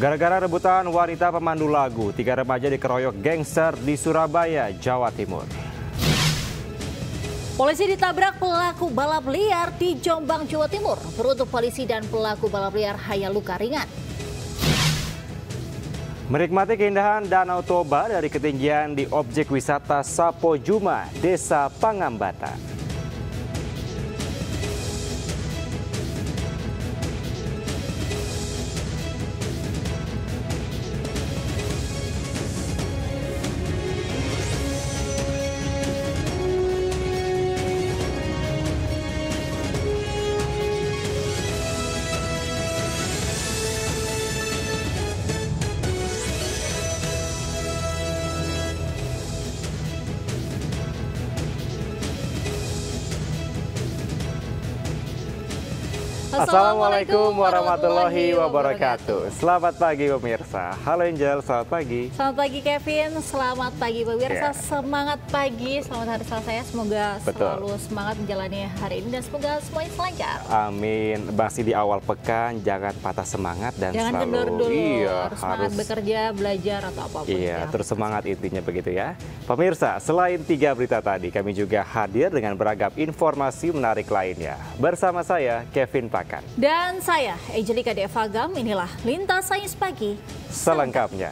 Gara-gara rebutan wanita pemandu lagu, 3 remaja dikeroyok gangster di Surabaya, Jawa Timur. Polisi ditabrak pelaku balap liar di Jombang, Jawa Timur. Beruntung polisi dan pelaku balap liar hanya luka ringan. Menikmati keindahan Danau Toba dari ketinggian di objek wisata Sapo Juma, Desa Pangambatan. Assalamualaikum warahmatullahi wabarakatuh. Selamat pagi pemirsa. Halo Angel, selamat pagi. Selamat pagi Kevin, selamat pagi pemirsa. Semangat pagi, selamat hari Selasa ya. Semoga selalu semangat menjalani hari ini dan semoga semuanya lancar. Amin. Masih di awal pekan, jangan patah semangat dan jangan selalu kendor dulu. Harus semangat bekerja, belajar atau apapun. Iya, terus semangat intinya begitu ya. Pemirsa, selain 3 berita tadi, kami juga hadir dengan beragam informasi menarik lainnya. Bersama saya Kevin Pakan. Dan saya, Angelika Devagam, inilah Lintas Sains Pagi selengkapnya.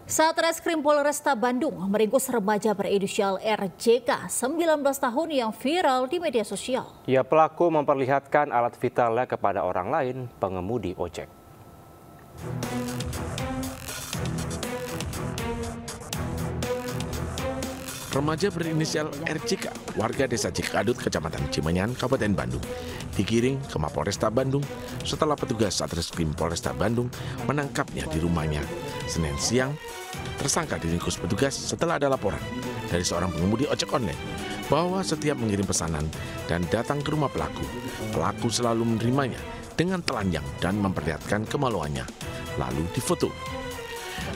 Satreskrim Polresta Bandung meringkus remaja berinisial RJK, 19 tahun yang viral di media sosial. Ya, pelaku memperlihatkan alat vitalnya kepada orang lain, pengemudi ojek. Remaja berinisial RJK, warga desa Cikadut, Kecamatan Cimenyan, Kabupaten Bandung, digiring ke Mapolresta Bandung setelah petugas Satreskrim Polresta Bandung menangkapnya di rumahnya. Senin siang, tersangka diringkus petugas setelah ada laporan dari seorang pengemudi ojek online bahwa setiap mengirim pesanan dan datang ke rumah pelaku selalu menerimanya dengan telanjang dan memperlihatkan kemaluannya, lalu difoto.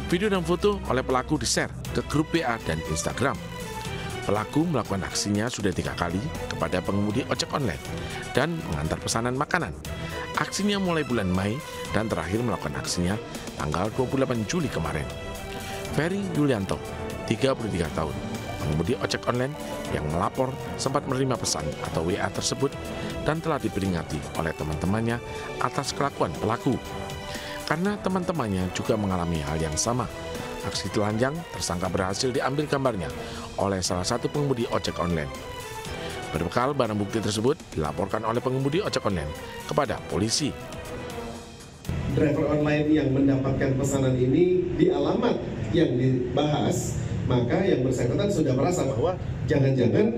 Video dan foto oleh pelaku di-share ke grup WA dan Instagram. Pelaku melakukan aksinya sudah 3 kali kepada pengemudi ojek online dan mengantar pesanan makanan. Aksinya mulai bulan Mei dan terakhir melakukan aksinya tanggal 28 Juli kemarin. Ferry Yulianto, 33 tahun, pengemudi ojek online yang melapor sempat menerima pesan atau WA tersebut dan telah diperingati oleh teman-temannya atas kelakuan pelaku. Karena teman-temannya juga mengalami hal yang sama. Aksi telanjang, tersangka berhasil diambil gambarnya oleh salah satu pengemudi ojek online. Berbekal barang bukti tersebut dilaporkan oleh pengemudi ojek online kepada polisi. Driver online yang mendapatkan pesanan ini di alamat yang dibahas, maka yang bersangkutan sudah merasa bahwa jangan-jangan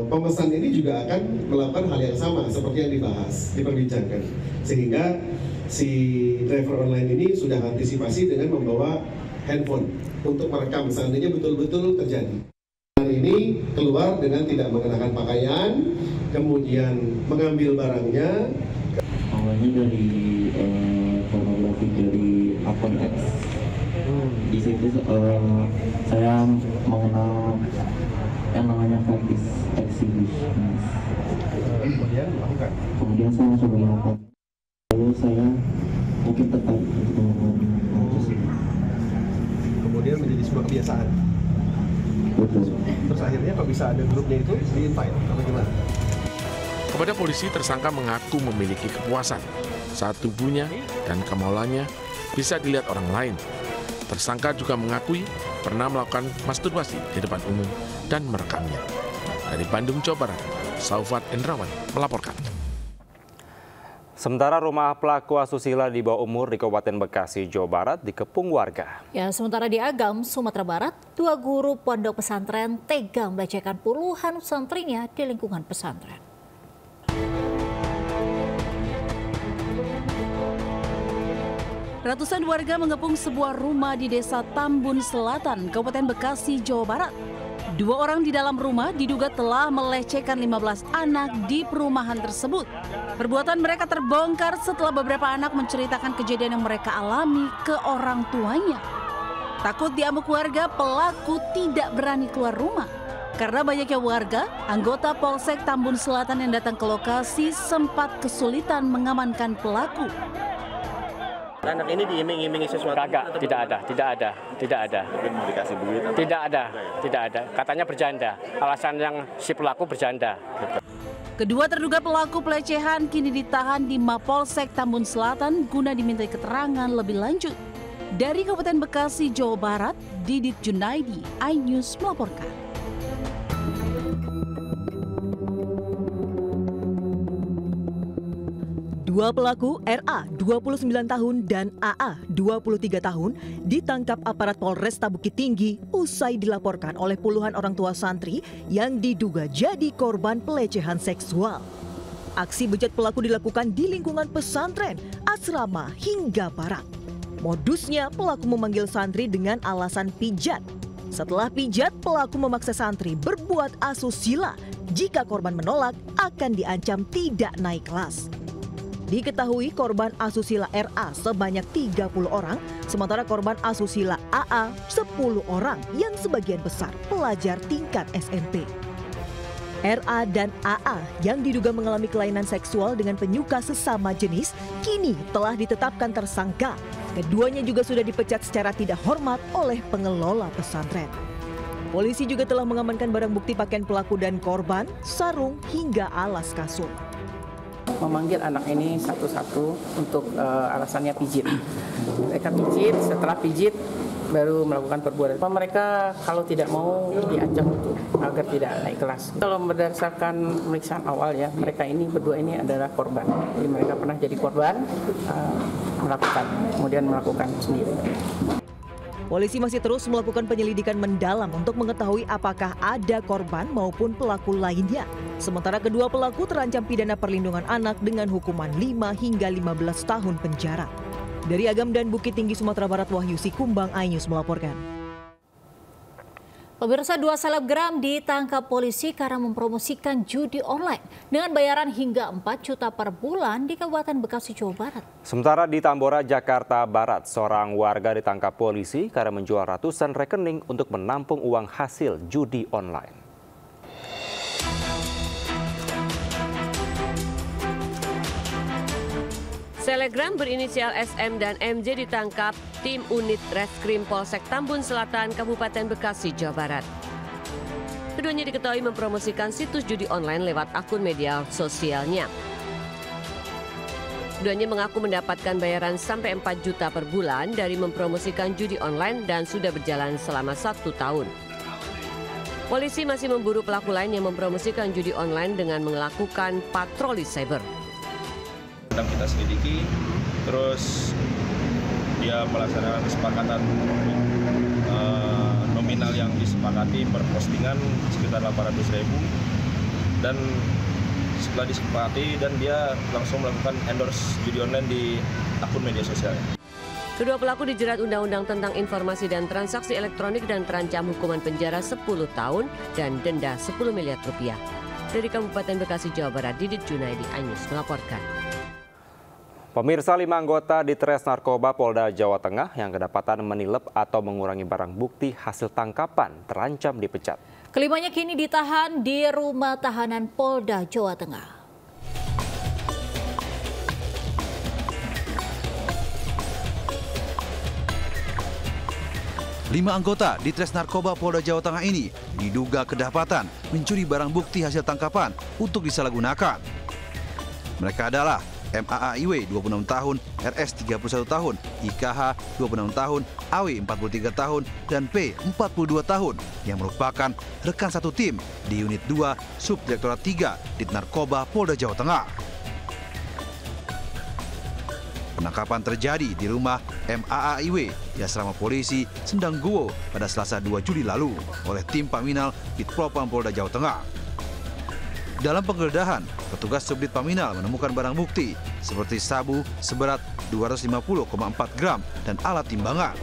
pemesan ini juga akan melakukan hal yang sama seperti yang dibahas, diperbincangkan. Sehingga si driver online ini sudah antisipasi dengan membawa handphone untuk merekam seandainya betul-betul terjadi. Ini keluar dengan tidak mengenakan pakaian, kemudian mengambil barangnya. Awalnya dari pornografi dari akun X. Di situ saya mengenal yang namanya fetish exhibition. Kemudian melakukan. Kemudian saya coba melakukan. Lalu saya mungkin tertarik untuk melakukan tersebut. Kemudian menjadi sebuah kebiasaan. Betul. Terus akhirnya kok bisa ada grupnya itu di-invite atau gimana? Kepada polisi, tersangka mengaku memiliki kepuasan saat tubuhnya dan kemaluannya bisa dilihat orang lain. Tersangka juga mengakui pernah melakukan masturbasi di depan umum dan merekamnya. Dari Bandung, Jawa Barat, Saufat Endrawan melaporkan. Sementara rumah pelaku asusila di bawah umur di Kabupaten Bekasi, Jawa Barat dikepung warga. Ya, sementara di Agam, Sumatera Barat, 2 guru pondok pesantren tega melecehkan puluhan santrinya di lingkungan pesantren. Ratusan warga mengepung sebuah rumah di Desa Tambun Selatan, Kabupaten Bekasi, Jawa Barat. 2 orang di dalam rumah diduga telah melecehkan 15 anak di perumahan tersebut. Perbuatan mereka terbongkar setelah beberapa anak menceritakan kejadian yang mereka alami ke orang tuanya. Takut diamuk warga, pelaku tidak berani keluar rumah. Karena banyaknya warga, anggota Polsek Tambun Selatan yang datang ke lokasi sempat kesulitan mengamankan pelaku. Anak ini diiming-imingi sesuatu? Kagak, tidak ada. Mau dikasih begitu? Tidak ada. Katanya berjanda. Alasan yang si pelaku berjanda. Kedua terduga pelaku pelecehan kini ditahan di Mapolsek Tambun Selatan guna dimintai keterangan lebih lanjut. Dari Kabupaten Bekasi, Jawa Barat, Didit Junaidi, iNews melaporkan. Dua pelaku RA 29 tahun dan AA 23 tahun ditangkap aparat Polresta Bukit Tinggi usai dilaporkan oleh puluhan orang tua santri yang diduga jadi korban pelecehan seksual. Aksi bejat pelaku dilakukan di lingkungan pesantren, asrama hingga barak. Modusnya pelaku memanggil santri dengan alasan pijat. Setelah pijat, pelaku memaksa santri berbuat asusila. Jika korban menolak, akan diancam tidak naik kelas. Diketahui korban asusila RA sebanyak 30 orang, sementara korban asusila AA 10 orang yang sebagian besar pelajar tingkat SMP. RA dan AA yang diduga mengalami kelainan seksual dengan penyuka sesama jenis kini telah ditetapkan tersangka. Keduanya juga sudah dipecat secara tidak hormat oleh pengelola pesantren. Polisi juga telah mengamankan barang bukti pakaian pelaku dan korban, sarung hingga alas kasur. Memanggil anak ini satu-satu untuk alasannya pijit. Mereka pijit, setelah pijit baru melakukan perbuatan. Mereka kalau tidak mau diancam agar tidak naik kelas. Kalau berdasarkan pemeriksaan awal ya, mereka ini berdua ini adalah korban. Jadi mereka pernah jadi korban, kemudian melakukan sendiri. Polisi masih terus melakukan penyelidikan mendalam untuk mengetahui apakah ada korban maupun pelaku lainnya. Sementara kedua pelaku terancam pidana perlindungan anak dengan hukuman 5 hingga 15 tahun penjara. Dari Agam dan Bukit Tinggi, Sumatera Barat, Wahyu Sikumbang, iNews melaporkan. Pemirsa, 2 selebgram ditangkap polisi karena mempromosikan judi online dengan bayaran hingga 4 juta per bulan di Kabupaten Bekasi, Jawa Barat. Sementara di Tambora, Jakarta Barat, seorang warga ditangkap polisi karena menjual ratusan rekening untuk menampung uang hasil judi online. Selebgram berinisial SM dan MJ ditangkap tim unit Reskrim Polsek Tambun Selatan, Kabupaten Bekasi, Jawa Barat. Keduanya diketahui mempromosikan situs judi online lewat akun media sosialnya. Keduanya mengaku mendapatkan bayaran sampai 4 juta per bulan dari mempromosikan judi online dan sudah berjalan selama 1 tahun. Polisi masih memburu pelaku lain yang mempromosikan judi online dengan melakukan patroli cyber. Sedang kita selidiki, terus dia melaksanakan kesepakatan nominal yang disepakati per postingan sekitar 800.000 dan setelah disepakati dan dia langsung melakukan endorse judi online di akun media sosialnya. Kedua pelaku dijerat Undang-Undang tentang Informasi dan Transaksi Elektronik dan terancam hukuman penjara 10 tahun dan denda 10 miliar rupiah. Dari Kabupaten Bekasi, Jawa Barat, Didit Junaidi, iNews melaporkan. Pemirsa, 5 anggota di Tres Narkoba Polda Jawa Tengah yang kedapatan menilep atau mengurangi barang bukti hasil tangkapan terancam dipecat. Kelimanya kini ditahan di rumah tahanan Polda Jawa Tengah. Lima anggota di Tres Narkoba Polda Jawa Tengah ini diduga kedapatan mencuri barang bukti hasil tangkapan untuk disalahgunakan. Mereka adalah MAAIW 26 tahun, RS 31 tahun, IKH 26 tahun, AW 43 tahun, dan P 42 tahun yang merupakan rekan satu tim di Unit 2 Subdirektorat 3 Dit Narkoba Polda Jawa Tengah. Penangkapan terjadi di rumah MAAIW di asrama polisi Sendanggowo pada Selasa 2 Juli lalu oleh tim Paminal Ditpropam Polda Jawa Tengah. Dalam penggeledahan, petugas Subdit Paminal menemukan barang bukti seperti sabu seberat 250,4 gram dan alat timbangan.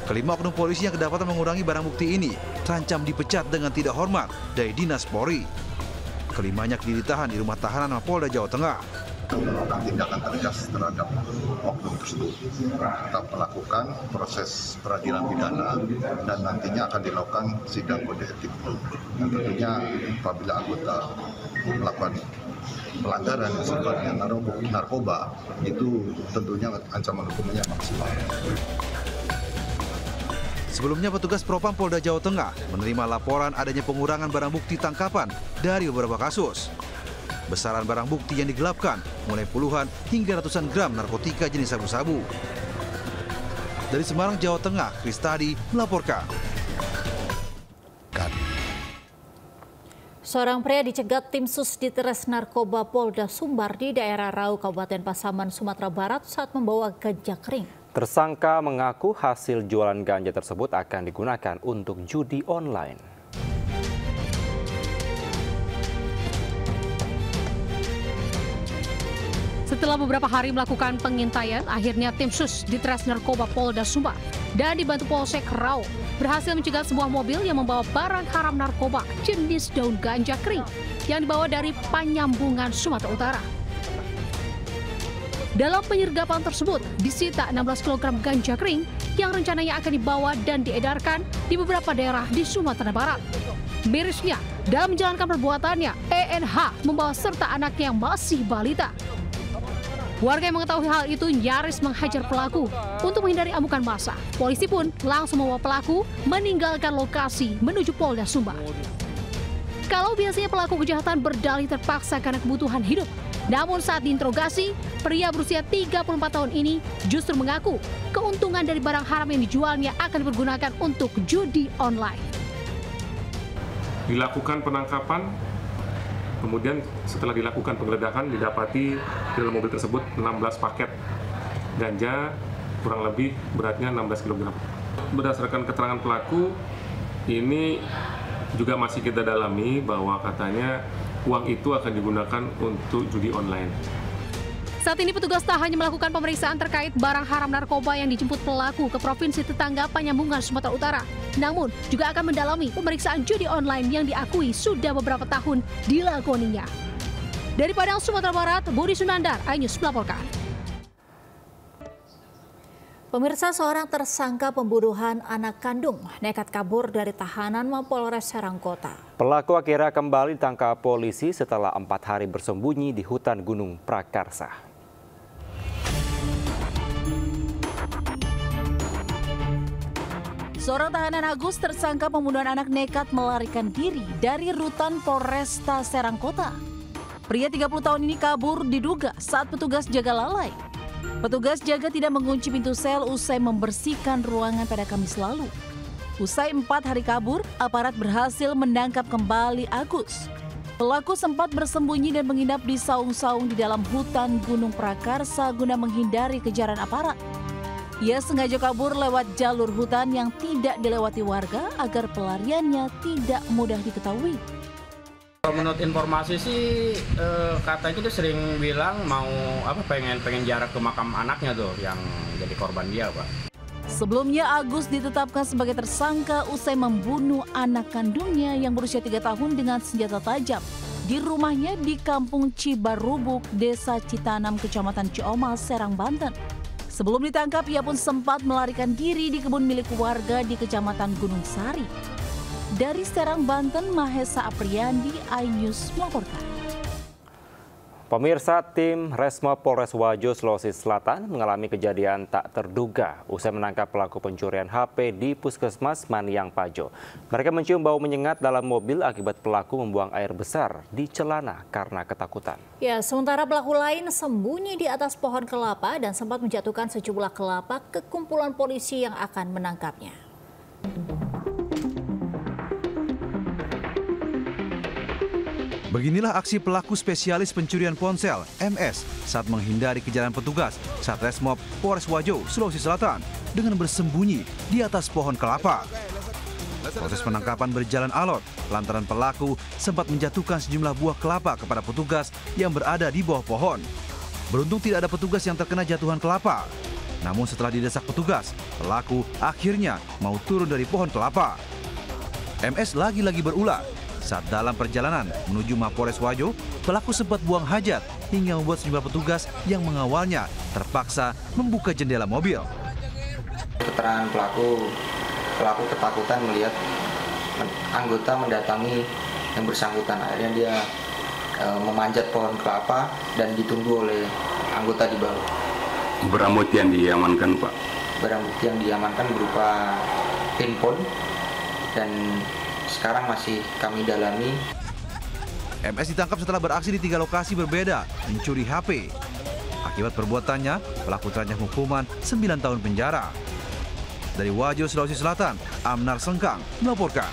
Kelima oknum polisi yang kedapatan mengurangi barang bukti ini terancam dipecat dengan tidak hormat dari Dinas Polri. Kelimanya kini ditahan di rumah tahanan Mapolda Jawa Tengah. melakukan tindakan tegas terhadap oknum tersebut. Tetap melakukan proses peradilan pidana dan nantinya akan dilakukan sidang kode etik. Dan tentunya apabila anggota melakukan pelanggaran yang sifatnya narkoba, itu tentunya ancaman hukumnya maksimal. Sebelumnya petugas Propam Polda Jawa Tengah menerima laporan adanya pengurangan barang bukti tangkapan dari beberapa kasus. Besaran barang bukti yang digelapkan mulai puluhan hingga ratusan gram narkotika jenis sabu-sabu. Dari Semarang, Jawa Tengah, Kristadi melaporkan. Seorang pria dicegat tim Susditres Narkoba Polda Sumbar di daerah Rau, Kabupaten Pasaman, Sumatera Barat saat membawa ganja kering. Tersangka mengaku hasil jualan ganja tersebut akan digunakan untuk judi online. Setelah beberapa hari melakukan pengintaian, akhirnya tim Susditres Narkoba Polda Sumbar dan dibantu Polsek Rau berhasil mencegat sebuah mobil yang membawa barang haram narkoba jenis daun ganja kering yang dibawa dari Panyambungan, Sumatera Utara. Dalam penyergapan tersebut disita 16 kg ganja kering yang rencananya akan dibawa dan diedarkan di beberapa daerah di Sumatera Barat. Mirisnya, dalam menjalankan perbuatannya, ENH membawa serta anaknya yang masih balita. Warga yang mengetahui hal itu nyaris menghajar pelaku untuk menghindari amukan massa. Polisi pun langsung membawa pelaku meninggalkan lokasi menuju Polda Sumbar. Kalau biasanya pelaku kejahatan berdalih terpaksa karena kebutuhan hidup, namun saat diinterogasi, pria berusia 34 tahun ini justru mengaku keuntungan dari barang haram yang dijualnya akan dipergunakan untuk judi online. Dilakukan penangkapan, kemudian setelah dilakukan penggeledahan didapati di dalam mobil tersebut 16 paket ganja kurang lebih beratnya 16 kg. Berdasarkan keterangan pelaku, ini juga masih kita dalami bahwa katanya uang itu akan digunakan untuk judi online. Saat ini petugas tak hanya melakukan pemeriksaan terkait barang haram narkoba yang dijemput pelaku ke provinsi tetangga Panyambungan, Sumatera Utara, namun juga akan mendalami pemeriksaan judi online yang diakui sudah beberapa tahun dilakoninya. Dari Padang, Sumatera Barat, Budi Sunandar, iNews melaporkan. Pemirsa, seorang tersangka pembunuhan anak kandung nekat kabur dari tahanan Mapolres Serang Kota. Pelaku akhirnya kembali ditangkap polisi setelah 4 hari bersembunyi di hutan Gunung Prakarsa. Seorang tahanan Agus tersangka pembunuhan anak nekat melarikan diri dari rutan Polresta Serang Kota. Pria 30 tahun ini kabur diduga saat petugas jaga lalai. Petugas jaga tidak mengunci pintu sel usai membersihkan ruangan pada Kamis lalu. Usai 4 hari kabur, aparat berhasil menangkap kembali Agus. Pelaku sempat bersembunyi dan menginap di saung-saung di dalam hutan Gunung Prakarsa guna menghindari kejaran aparat. Ia sengaja kabur lewat jalur hutan yang tidak dilewati warga agar pelariannya tidak mudah diketahui. Menurut informasi sih katanya dia sering bilang mau pengen jarak ke makam anaknya tuh yang jadi korban dia, Pak. Sebelumnya Agus ditetapkan sebagai tersangka usai membunuh anak kandungnya yang berusia 3 tahun dengan senjata tajam di rumahnya di Kampung Cibarubuk, Desa Citanam, Kecamatan Ciomal, Serang, Banten. Sebelum ditangkap, ia pun sempat melarikan diri di kebun milik warga di Kecamatan Gunung Sari. Dari Serang, Banten, Mahesa Apriandi, iNews melaporkan. Pemirsa, tim Resmo Polres Wajo, Sulawesi Selatan mengalami kejadian tak terduga usai menangkap pelaku pencurian HP di Puskesmas Maniang Pajo. Mereka mencium bau menyengat dalam mobil akibat pelaku membuang air besar di celana karena ketakutan. Ya, sementara pelaku lain sembunyi di atas pohon kelapa dan sempat menjatuhkan sejumlah kelapa ke kumpulan polisi yang akan menangkapnya. Beginilah aksi pelaku spesialis pencurian ponsel, MS, saat menghindari kejaran petugas Satreskrim Polres Wajo, Sulawesi Selatan dengan bersembunyi di atas pohon kelapa. Proses penangkapan berjalan alot lantaran pelaku sempat menjatuhkan sejumlah buah kelapa kepada petugas yang berada di bawah pohon. Beruntung tidak ada petugas yang terkena jatuhan kelapa. Namun setelah didesak petugas, pelaku akhirnya mau turun dari pohon kelapa. MS lagi-lagi berulah. Saat dalam perjalanan menuju Mapolres Wajo, pelaku sempat buang hajat hingga membuat sejumlah petugas yang mengawalnya terpaksa membuka jendela mobil. Keterangan pelaku ketakutan melihat anggota mendatangi yang bersangkutan. Akhirnya dia memanjat pohon kelapa dan ditunggu oleh anggota di bawah. Barang bukti yang diamankan, Pak? Barang bukti yang diamankan berupa handphone dan sekarang masih kami dalami. MS ditangkap setelah beraksi di 3 lokasi berbeda mencuri HP. Akibat perbuatannya, pelaku terancam hukuman 9 tahun penjara. Dari Wajo, Sulawesi Selatan, Amnar Sengkang melaporkan.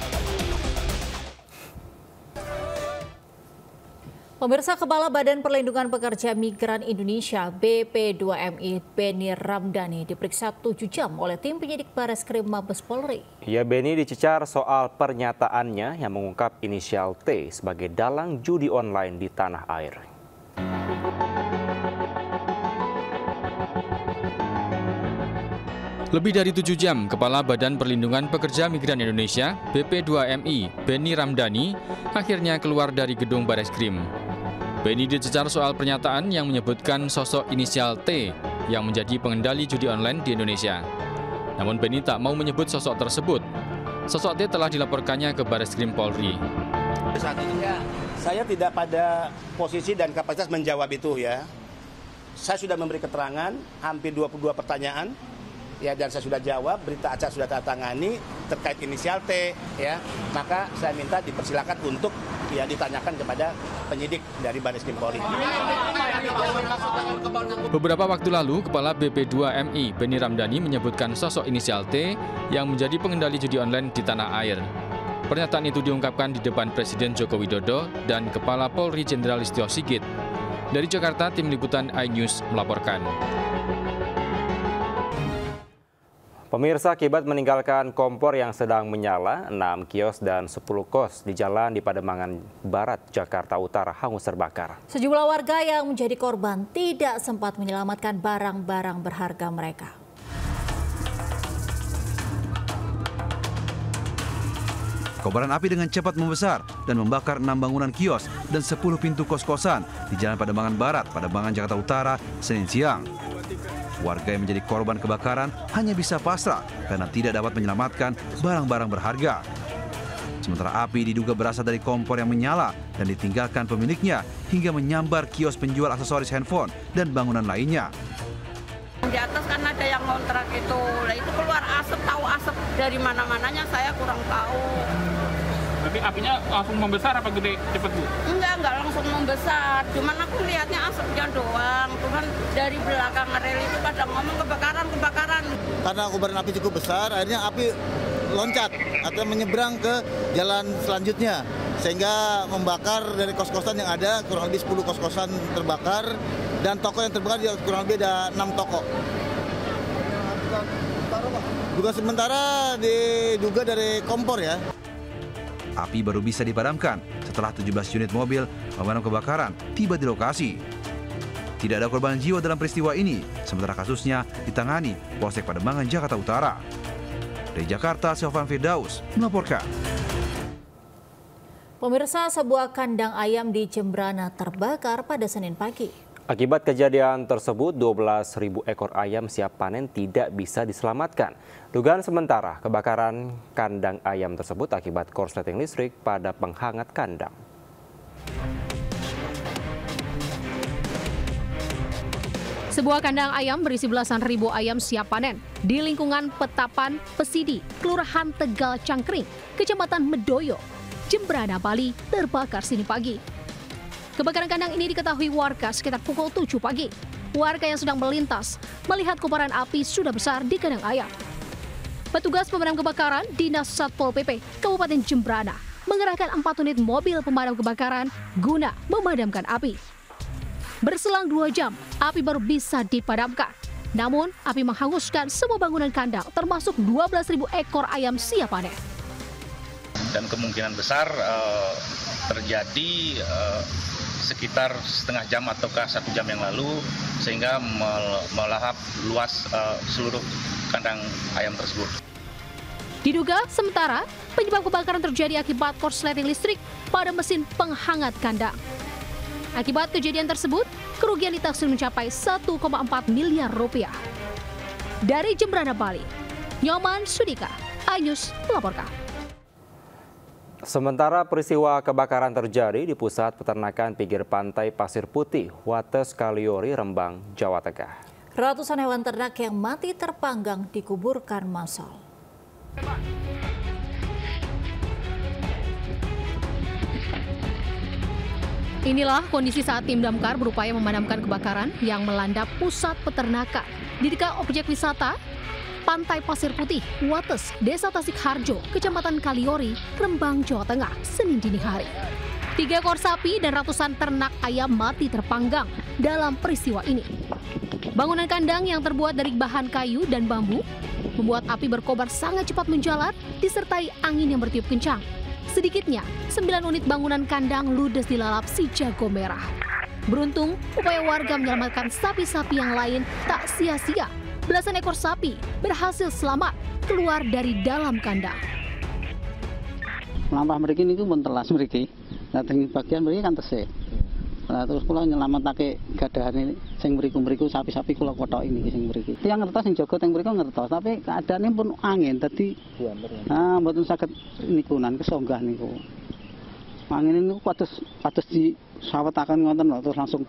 Pemirsa, Kepala Badan Perlindungan Pekerja Migran Indonesia BP2MI Beni Ramdhani diperiksa 7 jam oleh tim penyidik Bareskrim Mabes Polri. Ya, Beni dicecar soal pernyataannya yang mengungkap inisial T sebagai dalang judi online di tanah air. Lebih dari 7 jam, Kepala Badan Perlindungan Pekerja Migran Indonesia BP2MI Beni Ramdhani akhirnya keluar dari gedung Bareskrim. Beni dicecar soal pernyataan yang menyebutkan sosok inisial T yang menjadi pengendali judi online di Indonesia. Namun Beni tak mau menyebut sosok tersebut. Sosok T telah dilaporkannya ke Bareskrim Polri. Saat ini saya tidak pada posisi dan kapasitas menjawab itu ya. Saya sudah memberi keterangan hampir 22 pertanyaan. Ya, dan saya sudah jawab, berita acara sudah tangani terkait inisial T, ya, maka saya minta dipersilakan untuk ya ditanyakan kepada penyidik dari Bareskrim Polri. Beberapa waktu lalu, Kepala BP2MI Beni Ramdhani menyebutkan sosok inisial T yang menjadi pengendali judi online di tanah air. Pernyataan itu diungkapkan di depan Presiden Joko Widodo dan Kepala Polri Jenderal Listio Sigit. Dari Jakarta, tim liputan iNews melaporkan. Pemirsa, akibat meninggalkan kompor yang sedang menyala, 6 kios dan 10 kos di jalan di Pademangan Barat, Jakarta Utara hangus terbakar. Sejumlah warga yang menjadi korban tidak sempat menyelamatkan barang-barang berharga mereka. Kobaran api dengan cepat membesar dan membakar 6 bangunan kios dan 10 pintu kos-kosan di Jalan Pademangan Barat, Pademangan, Jakarta Utara, Senin siang. Warga yang menjadi korban kebakaran hanya bisa pasrah karena tidak dapat menyelamatkan barang-barang berharga. Sementara api diduga berasal dari kompor yang menyala dan ditinggalkan pemiliknya hingga menyambar kios penjual aksesoris handphone dan bangunan lainnya. Di atas kan ada yang ngontrak itu, lah itu keluar asap, tahu asap dari mana-mananya saya kurang tahu. Tapi apinya langsung membesar apa gede cepet, Bu? Enggak langsung membesar, cuman aku lihatnya asapnya doang. Cuman dari belakang rel itu pada ngomong kebakaran. Karena kobaran api cukup besar, akhirnya api loncat atau menyeberang ke jalan selanjutnya. Sehingga membakar dari kos-kosan yang ada, kurang lebih 10 kos-kosan terbakar. Dan toko yang terbakar kurang lebih ada 6 toko. Duga sementara diduga dari kompor ya. Api baru bisa dipadamkan setelah 17 unit mobil pemadam kebakaran tiba di lokasi. Tidak ada korban jiwa dalam peristiwa ini, sementara kasusnya ditangani Polsek Pademangan, Jakarta Utara. Dari Jakarta, Sofan Firdaus melaporkan. Pemirsa, sebuah kandang ayam di Jembrana terbakar pada Senin pagi. Akibat kejadian tersebut, 12.000 ekor ayam siap panen tidak bisa diselamatkan. Dugaan sementara, kebakaran kandang ayam tersebut akibat korsleting listrik pada penghangat kandang. Sebuah kandang ayam berisi belasan ribu ayam siap panen di lingkungan Petapan, Pesidi, Kelurahan Tegal Cangkring, Kecamatan Medoyo, Jembrana, Bali, terbakar Senin pagi. Kebakaran kandang ini diketahui warga sekitar pukul 7 pagi. Warga yang sedang melintas melihat kobaran api sudah besar di kandang ayam. Petugas pemadam kebakaran Dinas Satpol PP Kabupaten Jembrana mengerahkan 4 unit mobil pemadam kebakaran guna memadamkan api. Berselang 2 jam, api baru bisa dipadamkan. Namun, api menghanguskan semua bangunan kandang termasuk 12.000 ekor ayam siap panen. Dan kemungkinan besar terjadi sekitar setengah jam ataukah 1 jam yang lalu sehingga melahap luas seluruh kandang ayam tersebut. Diduga sementara penyebab kebakaran terjadi akibat korsleting listrik pada mesin penghangat kandang. Akibat kejadian tersebut, kerugian ditaksir mencapai 1,4 miliar rupiah. Dari Jembrana, Bali, Nyoman Sudika, iNews melaporkan. Sementara peristiwa kebakaran terjadi di pusat peternakan pinggir pantai Pasir Putih, Wates Kaliori, Rembang, Jawa Tengah. Ratusan hewan ternak yang mati terpanggang dikuburkan massal. Inilah kondisi saat tim damkar berupaya memadamkan kebakaran yang melanda pusat peternakan di dekat objek wisata Pantai Pasir Putih, Wates, Desa Tasikharjo, Kecamatan Kaliori, Rembang, Jawa Tengah, Senin dini hari. 3 ekor sapi dan ratusan ternak ayam mati terpanggang dalam peristiwa ini. Bangunan kandang yang terbuat dari bahan kayu dan bambu membuat api berkobar sangat cepat menjalar disertai angin yang bertiup kencang. Sedikitnya, 9 unit bangunan kandang ludes dilalap si jago merah. Beruntung, upaya warga menyelamatkan sapi-sapi yang lain tak sia-sia. Belasan ekor sapi berhasil selamat keluar dari dalam kandang. Lampah mereka ini pun telas mereka. Nah, bagian mereka kan tesik. Nah, terus kula nyelametake gadahan ini sing mriku-mriku sapi-sapi kula kothok ini sing mriki. Tiyang ngertos sing jaga teng mriku ngertos, tapi keadaane pun angin dadi mboten saged niku nan kesonggah niku. Angin niku kados di sawetaken ngoten lho terus langsung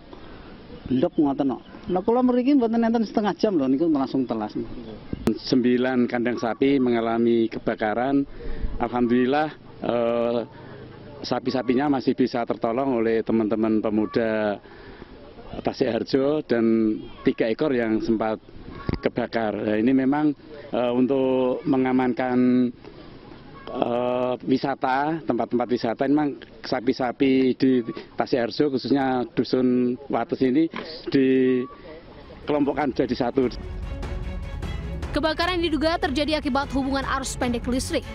blek ngoten lho. Lah kula mriki mboten enten setengah jam lho niku langsung telas. 9 kandang sapi mengalami kebakaran. Alhamdulillah sapi-sapinya masih bisa tertolong oleh teman-teman pemuda Tasikharjo dan 3 ekor yang sempat kebakar. Nah, ini memang untuk mengamankan wisata, tempat-tempat wisata, memang sapi-sapi di Tasikharjo khususnya Dusun Wates ini dikelompokkan jadi satu. Kebakaran diduga terjadi akibat hubungan arus pendek listrik.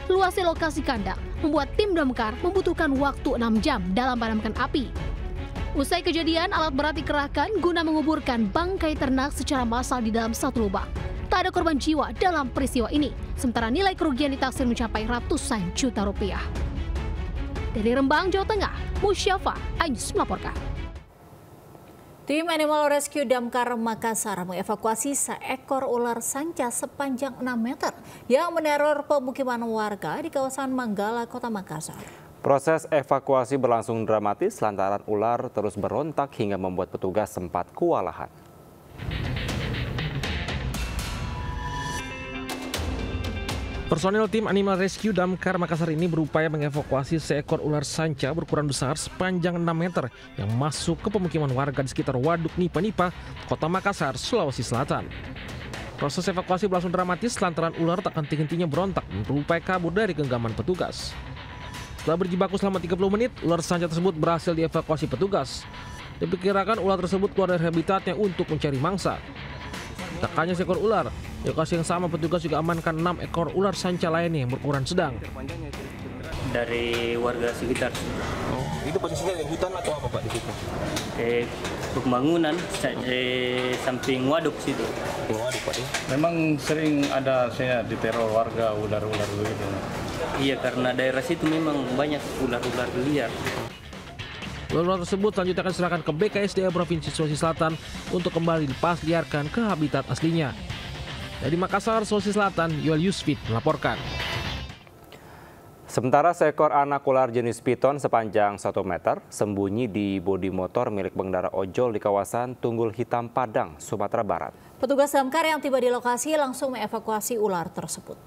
Luasnya lokasi kandang membuat tim damkar membutuhkan waktu 6 jam dalam memadamkan api. Usai kejadian, alat berat dikerahkan guna menguburkan bangkai ternak secara massal di dalam satu lubang. Tak ada korban jiwa dalam peristiwa ini, sementara nilai kerugian ditaksir mencapai ratusan juta rupiah. Dari Rembang, Jawa Tengah, Musyafa, iNews melaporkan. Tim Animal Rescue Damkar Makassar mengevakuasi seekor ular sanca sepanjang 6 meter yang meneror pemukiman warga di kawasan Manggala, Kota Makassar. Proses evakuasi berlangsung dramatis lantaran ular terus berontak hingga membuat petugas sempat kewalahan. Personil tim Animal Rescue Damkar Makassar ini berupaya mengevakuasi seekor ular sanca berukuran besar sepanjang 6 meter yang masuk ke pemukiman warga di sekitar Waduk Nipa-Nipa, Kota Makassar, Sulawesi Selatan. Proses evakuasi berlangsung dramatis lantaran ular tak henti-hentinya berontak dan berupaya kabur dari genggaman petugas. Setelah berjibaku selama 30 menit, ular sanca tersebut berhasil dievakuasi petugas. Diperkirakan ular tersebut keluar dari habitatnya untuk mencari mangsa. Tak hanya seekor ular, di lokasi yang sama petugas juga amankan 6 ekor ular sanca lainnya yang berukuran sedang. Dari warga sekitar. Oh, itu posisinya di hutan atau apa Pak di situ? Pembangunan samping waduk situ. Waduk Pak ya? Memang sering ada saya diteror warga ular-ular begitu. Iya, karena daerah situ memang banyak ular-ular liar. Ular tersebut selanjutnya akan diserahkan ke BKSDA Provinsi Sulawesi Selatan untuk kembali dilepas liarkan ke habitat aslinya. Dari Makassar, Sulawesi Selatan, Yoel Yusfit melaporkan. Sementara seekor anak ular jenis piton sepanjang 1 meter sembunyi di bodi motor milik pengendara ojol di kawasan Tunggul Hitam Padang, Sumatera Barat. Petugas damkar yang tiba di lokasi langsung mengevakuasi ular tersebut.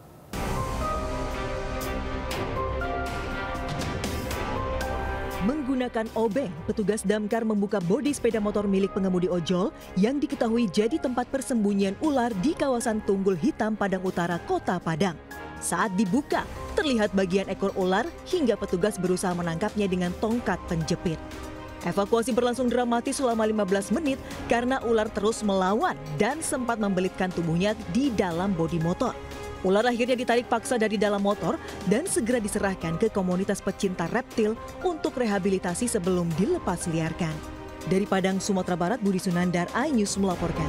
Menggunakan obeng, petugas damkar membuka bodi sepeda motor milik pengemudi ojol yang diketahui jadi tempat persembunyian ular di kawasan Tunggul Hitam Padang Utara, Kota Padang. Saat dibuka, terlihat bagian ekor ular hingga petugas berusaha menangkapnya dengan tongkat penjepit. Evakuasi berlangsung dramatis selama 15 menit karena ular terus melawan dan sempat membelitkan tubuhnya di dalam bodi motor. Ular akhirnya ditarik paksa dari dalam motor dan segera diserahkan ke komunitas pecinta reptil untuk rehabilitasi sebelum dilepas liarkan. Dari Padang, Sumatera Barat, Budi Sunandar, iNews melaporkan.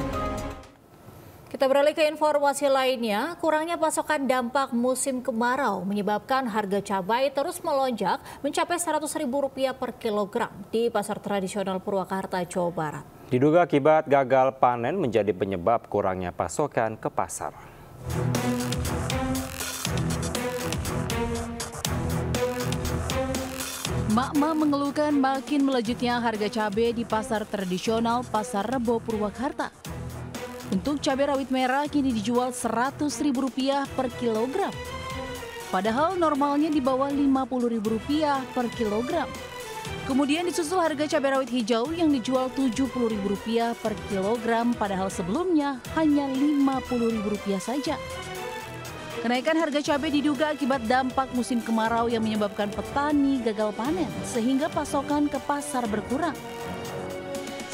Kita beralih ke informasi lainnya, kurangnya pasokan dampak musim kemarau menyebabkan harga cabai terus melonjak mencapai Rp100.000 per kilogram di pasar tradisional Purwakarta, Jawa Barat. Diduga akibat gagal panen menjadi penyebab kurangnya pasokan ke pasar. Mak-mak mengeluhkan makin melejitnya harga cabai di pasar tradisional Pasar Rebo Purwakarta. Untuk cabai rawit merah kini dijual Rp100.000 per kilogram. Padahal normalnya di bawah Rp50.000 per kilogram. Kemudian disusul harga cabai rawit hijau yang dijual Rp70.000 per kilogram, padahal sebelumnya hanya Rp50.000 saja. Kenaikan harga cabai diduga akibat dampak musim kemarau yang menyebabkan petani gagal panen, sehingga pasokan ke pasar berkurang.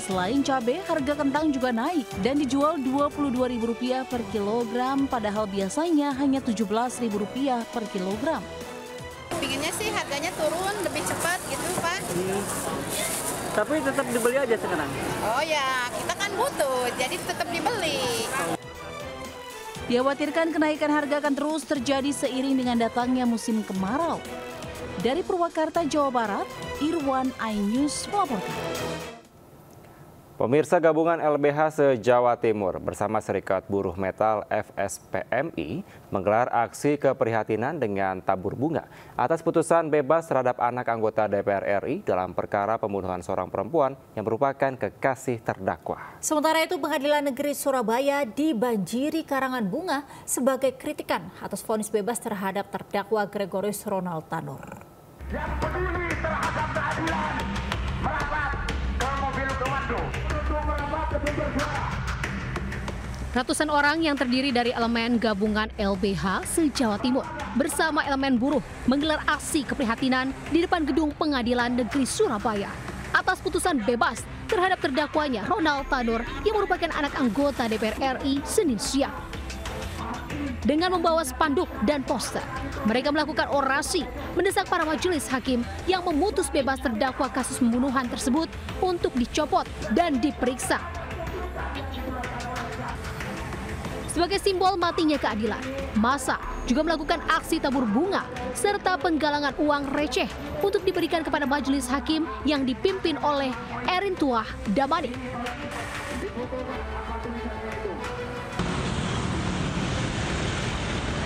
Selain cabai, harga kentang juga naik dan dijual Rp22.000 per kilogram, padahal biasanya hanya Rp17.000 per kilogram. Pinginnya sih harganya turun lebih cepat gitu, Pak. Tapi tetap dibeli aja sekarang? Oh ya, kita kan butuh, jadi tetap dibeli. Dikhawatirkan kenaikan harga akan terus terjadi seiring dengan datangnya musim kemarau. Dari Purwakarta, Jawa Barat, Irwan iNews melaporkan. Pemirsa gabungan LBH se-Jawa Timur bersama Serikat Buruh Metal FSPMI menggelar aksi keprihatinan dengan tabur bunga atas putusan bebas terhadap anak anggota DPR RI dalam perkara pembunuhan seorang perempuan yang merupakan kekasih terdakwa. Sementara itu, Pengadilan Negeri Surabaya dibanjiri karangan bunga sebagai kritikan atas vonis bebas terhadap terdakwa Gregorius Ronald Tanur. Yang peduli terhadap keadilan merapat ke mobil komando. Ratusan orang yang terdiri dari elemen gabungan LBH se-Jawa Timur bersama elemen buruh menggelar aksi keprihatinan di depan gedung Pengadilan Negeri Surabaya atas putusan bebas terhadap terdakwanya Ronald Tanur yang merupakan anak anggota DPR RI Senin siang. Dengan membawa spanduk dan poster, mereka melakukan orasi mendesak para majelis hakim yang memutus bebas terdakwa kasus pembunuhan tersebut untuk dicopot dan diperiksa. Sebagai simbol matinya keadilan, massa juga melakukan aksi tabur bunga serta penggalangan uang receh untuk diberikan kepada majelis hakim yang dipimpin oleh Erintuah Damani.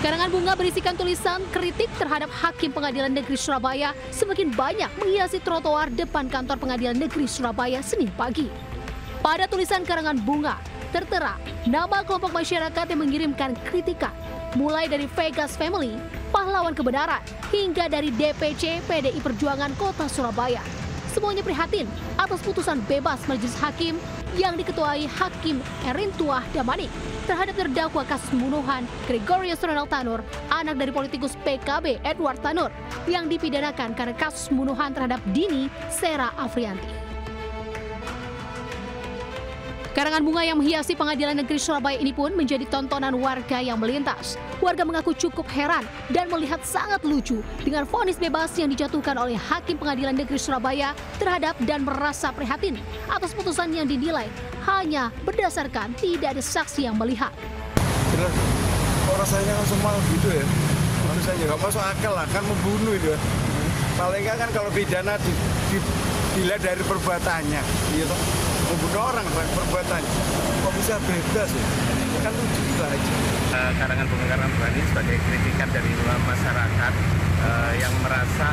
Karangan bunga berisikan tulisan kritik terhadap Hakim Pengadilan Negeri Surabaya semakin banyak menghiasi trotoar depan kantor Pengadilan Negeri Surabaya Senin pagi. Pada tulisan karangan bunga, tertera nama kelompok masyarakat yang mengirimkan kritikan, mulai dari Vegas Family, Pahlawan Kebenaran, hingga dari DPC PDI Perjuangan Kota Surabaya. Semuanya prihatin atas putusan bebas majelis hakim yang diketuai Hakim Erintuah Damani terhadap terdakwa kasus pembunuhan Gregorius Ronald Tanur, anak dari politikus PKB Edward Tanur, yang dipidanakan karena kasus pembunuhan terhadap Dini Sera Afrianti. Karangan bunga yang menghiasi Pengadilan Negeri Surabaya ini pun menjadi tontonan warga yang melintas. Warga mengaku cukup heran dan melihat sangat lucu dengan vonis bebas yang dijatuhkan oleh Hakim Pengadilan Negeri Surabaya terhadap dan merasa prihatin atas putusan yang dinilai hanya berdasarkan tidak ada saksi yang melihat. Jelas, kok rasanya kan semua gitu ya? Rasanya nggak masuk akal lah, kan membunuh itu. Paling nggak kan kalau pidana dilihat dari perbuatannya, gitu. Membunuh orang perbuatannya, kok bisa bebas ya? Kan lucu juga aja. Karangan bunga ini sebagai kritikan dari masyarakat yang merasa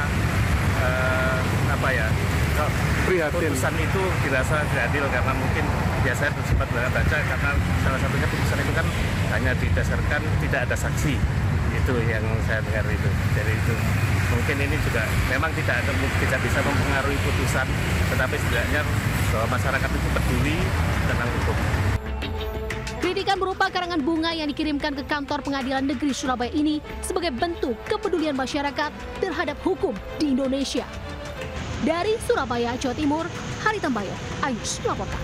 putusan itu dirasa tidak adil karena mungkin biasanya sempat baca karena salah satunya putusan itu kan hanya didasarkan tidak ada saksi, itu yang saya dengar itu. Jadi itu mungkin ini juga memang tidak bisa mempengaruhi putusan, tetapi setidaknya bahwa masyarakat itu peduli tentang hukum. Kritikan berupa karangan bunga yang dikirimkan ke kantor Pengadilan Negeri Surabaya ini sebagai bentuk kepedulian masyarakat terhadap hukum di Indonesia. Dari Surabaya, Jawa Timur, Hari Tambayo, iNews melaporkan.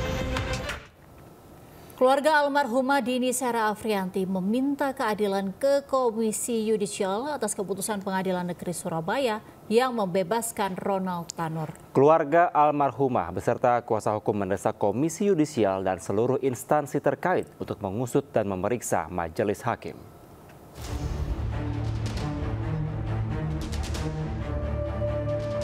Keluarga almarhumah Dini Sera Afrianti meminta keadilan ke Komisi Yudisial atas keputusan Pengadilan Negeri Surabaya yang membebaskan Ronald Tanur. Keluarga almarhumah beserta kuasa hukum mendesak Komisi Yudisial dan seluruh instansi terkait untuk mengusut dan memeriksa majelis hakim.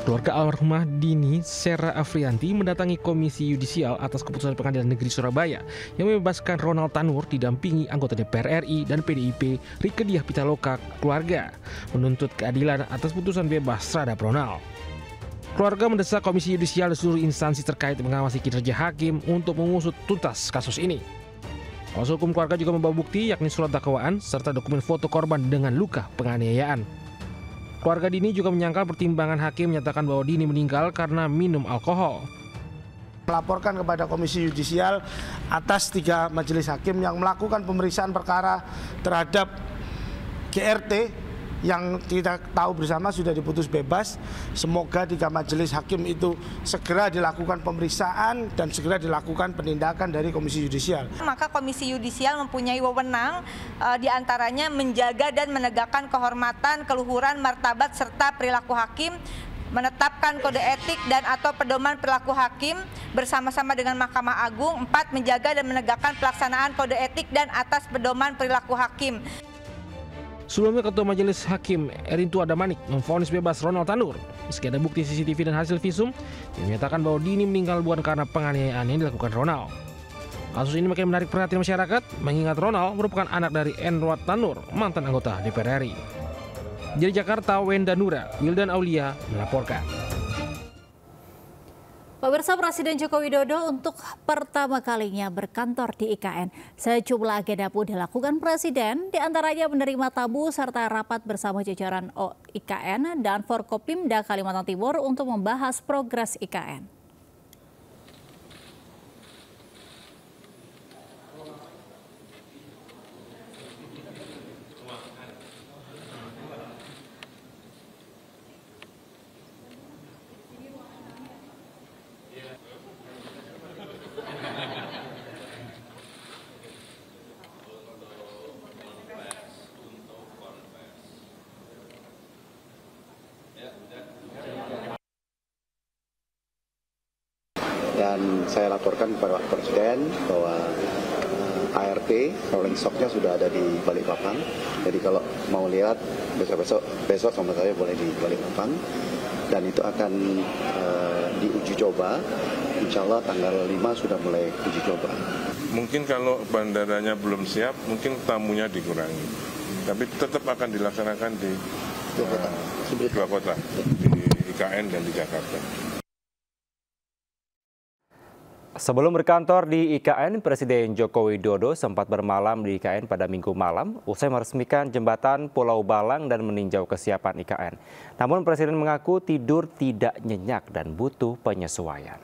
Keluarga almarhumah Dini Sera Afrianti mendatangi Komisi Yudisial atas keputusan Pengadilan Negeri Surabaya yang membebaskan Ronald Tanur didampingi anggota DPR RI dan PDIP Rieke Diah Pitaloka keluarga menuntut keadilan atas putusan bebas terhadap Ronald. Keluarga mendesak Komisi Yudisial dan seluruh instansi terkait mengawasi kinerja hakim untuk mengusut tuntas kasus ini. Kuasa hukum keluarga juga membawa bukti yakni surat dakwaan serta dokumen foto korban dengan luka penganiayaan. Keluarga Dini juga menyangkal pertimbangan hakim menyatakan bahwa Dini meninggal karena minum alkohol. Melaporkan kepada Komisi Yudisial atas 3 majelis hakim yang melakukan pemeriksaan perkara terhadap GRT yang kita tahu bersama sudah diputus bebas. Semoga 3 majelis hakim itu segera dilakukan pemeriksaan dan segera dilakukan penindakan dari Komisi Yudisial. Maka Komisi Yudisial mempunyai wewenang diantaranya menjaga dan menegakkan kehormatan, keluhuran, martabat serta perilaku hakim, menetapkan kode etik dan atau pedoman perilaku hakim bersama-sama dengan Mahkamah Agung. 4. Menjaga dan menegakkan pelaksanaan kode etik dan atas pedoman perilaku hakim. Sebelumnya Ketua Majelis Hakim Erintu Adamanik memvonis bebas Ronald Tanur. Meski ada bukti CCTV dan hasil visum yang menyatakan bahwa Dini meninggal bukan karena penganiayaan yang dilakukan Ronald. Kasus ini makin menarik perhatian masyarakat mengingat Ronald merupakan anak dari Enrwat Tanur, mantan anggota DPR RI. Dari Jakarta, Wenda Nura, Wildan Aulia melaporkan. Pemirsa, Presiden Joko Widodo untuk pertama kalinya berkantor di IKN. Sejumlah agenda pun dilakukan Presiden, diantaranya menerima tamu serta rapat bersama jajaran IKN dan Forkopimda Kalimantan Timur untuk membahas progres IKN. Dan saya laporkan kepada Pak Presiden bahwa ART, rolling stocknya sudah ada di Balikpapan. Jadi kalau mau lihat besok sama saya boleh di Balikpapan. Dan itu akan diuji coba. Insya Allah tanggal 5 sudah mulai uji coba. Mungkin kalau bandaranya belum siap, mungkin tamunya dikurangi. Tapi tetap akan dilaksanakan di dua kota, di IKN dan di Jakarta. Sebelum berkantor di IKN, Presiden Joko Widodo sempat bermalam di IKN pada Minggu malam usai meresmikan jembatan Pulau Balang dan meninjau kesiapan IKN. Namun Presiden mengaku tidur tidak nyenyak dan butuh penyesuaian.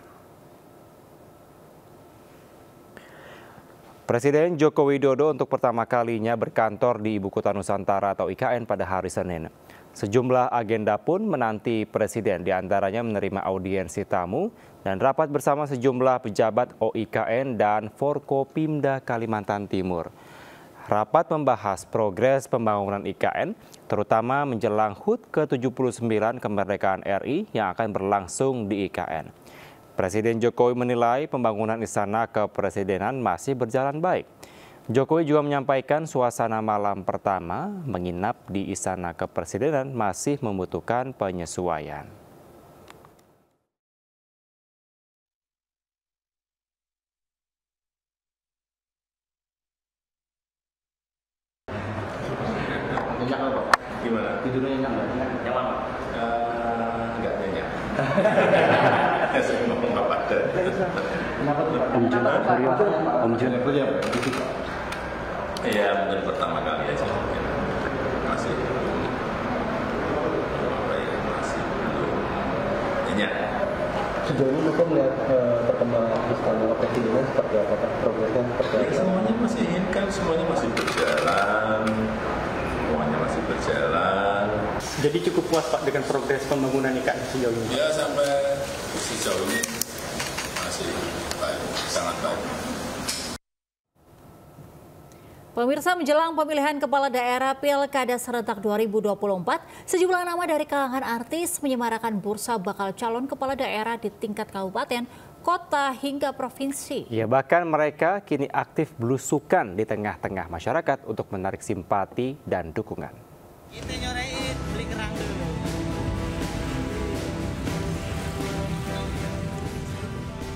Presiden Joko Widodo untuk pertama kalinya berkantor di Ibu Kota Nusantara atau IKN pada hari Senin. Sejumlah agenda pun menanti Presiden, diantaranya menerima audiensi tamu dan rapat bersama sejumlah pejabat OIKN dan Forkopimda Kalimantan Timur. Rapat membahas progres pembangunan IKN, terutama menjelang HUT ke-79 kemerdekaan RI yang akan berlangsung di IKN. Presiden Jokowi menilai pembangunan Istana Kepresidenan masih berjalan baik. Jokowi juga menyampaikan suasana malam pertama menginap di Istana Kepresidenan masih membutuhkan penyesuaian. Nyenyak apa? Gimana? Tidurnya nyenyak nggak? Nyaman Pak? Nggak nyenyak. Saya ngomong apa ada. Kenapa tuh Pak? Om Jun kerja apa? Iya, mungkin pertama kali aja mungkin masih belum nyenyak. Sejauh ini Bapak melihat perkembangan Istana Kepresidenan seperti apa Pak? Progresnya seperti apa? Semuanya masih kan semuanya masih berjalan. Jadi cukup puas Pak dengan progres pembangunan IKN sejauh ini? Ya, sampai sejauh ini masih baik, sangat baik. Pemirsa, menjelang pemilihan kepala daerah Pilkada serentak 2024, sejumlah nama dari kalangan artis menyemarakan bursa bakal calon kepala daerah di tingkat kabupaten, kota, hingga provinsi. Ya, bahkan mereka kini aktif belusukan di tengah-tengah masyarakat untuk menarik simpati dan dukungan. Kita nyorein, beli kerang dulu.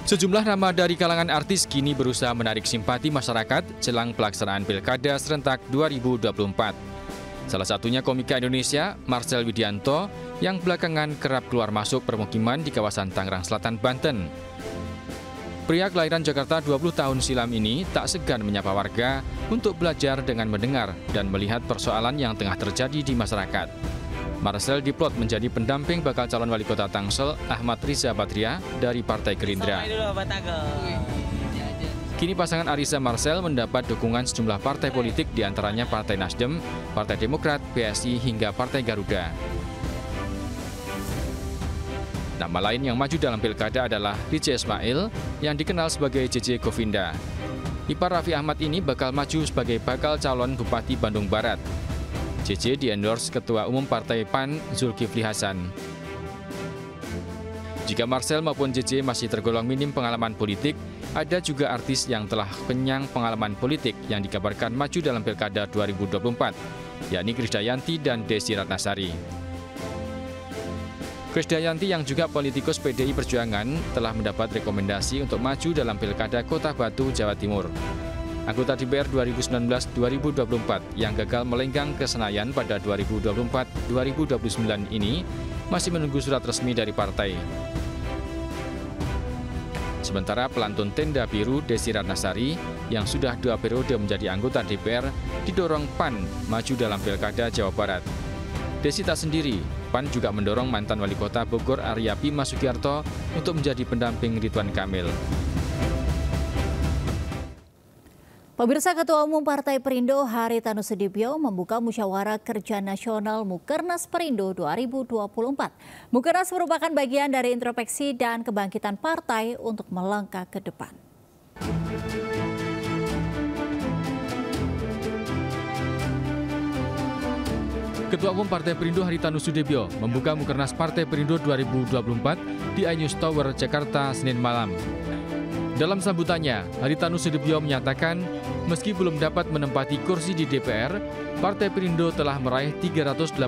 Sejumlah nama dari kalangan artis kini berusaha menarik simpati masyarakat jelang pelaksanaan Pilkada serentak 2024. Salah satunya komika Indonesia, Marcel Widianto, yang belakangan kerap keluar masuk permukiman di kawasan Tangerang Selatan, Banten. Pria kelahiran Jakarta 20 tahun silam ini tak segan menyapa warga untuk belajar dengan mendengar dan melihat persoalan yang tengah terjadi di masyarakat. Marcel diplot menjadi pendamping bakal calon wali kota Tangsel Ahmad Riza Patria dari Partai Gerindra. Kini pasangan Arisa Marcel mendapat dukungan sejumlah partai politik diantaranya Partai Nasdem, Partai Demokrat, PSI hingga Partai Garuda. Nama lain yang maju dalam pilkada adalah DJ Ismail yang dikenal sebagai JJ Govinda. Ipar Raffi Ahmad ini bakal maju sebagai bakal calon Bupati Bandung Barat. JJ di-endorse Ketua Umum Partai PAN Zulkifli Hasan. Jika Marcel maupun JJ masih tergolong minim pengalaman politik, ada juga artis yang telah kenyang pengalaman politik yang dikabarkan maju dalam Pilkada 2024, yakni Krisdayanti dan Desi Ratnasari. Krisdayanti yang juga politikus PDI Perjuangan telah mendapat rekomendasi untuk maju dalam Pilkada Kota Batu, Jawa Timur. Anggota DPR 2019-2024 yang gagal melenggang ke Senayan pada 2024-2029 ini masih menunggu surat resmi dari partai. Sementara pelantun tenda biru Desi Ratnasari yang sudah 2 periode menjadi anggota DPR didorong PAN maju dalam Pilkada Jawa Barat. Desi tak sendiri, PAN juga mendorong mantan wali kota Bogor Arya Bima Sugiarto untuk menjadi pendamping Ridwan Kamil. Pemirsa, Ketua Umum Partai Perindo Haritanu Sudibyo membuka musyawarah kerja nasional Mukernas Perindo 2024. Mukernas merupakan bagian dari introspeksi dan kebangkitan partai untuk melangkah ke depan. Ketua Umum Partai Perindo Haritanu Sudibyo membuka Mukernas Partai Perindo 2024 di iNews Tower, Jakarta, Senin malam. Dalam sambutannya, Haritanu Sudibyo menyatakan, meski belum dapat menempati kursi di DPR, Partai Perindo telah meraih 381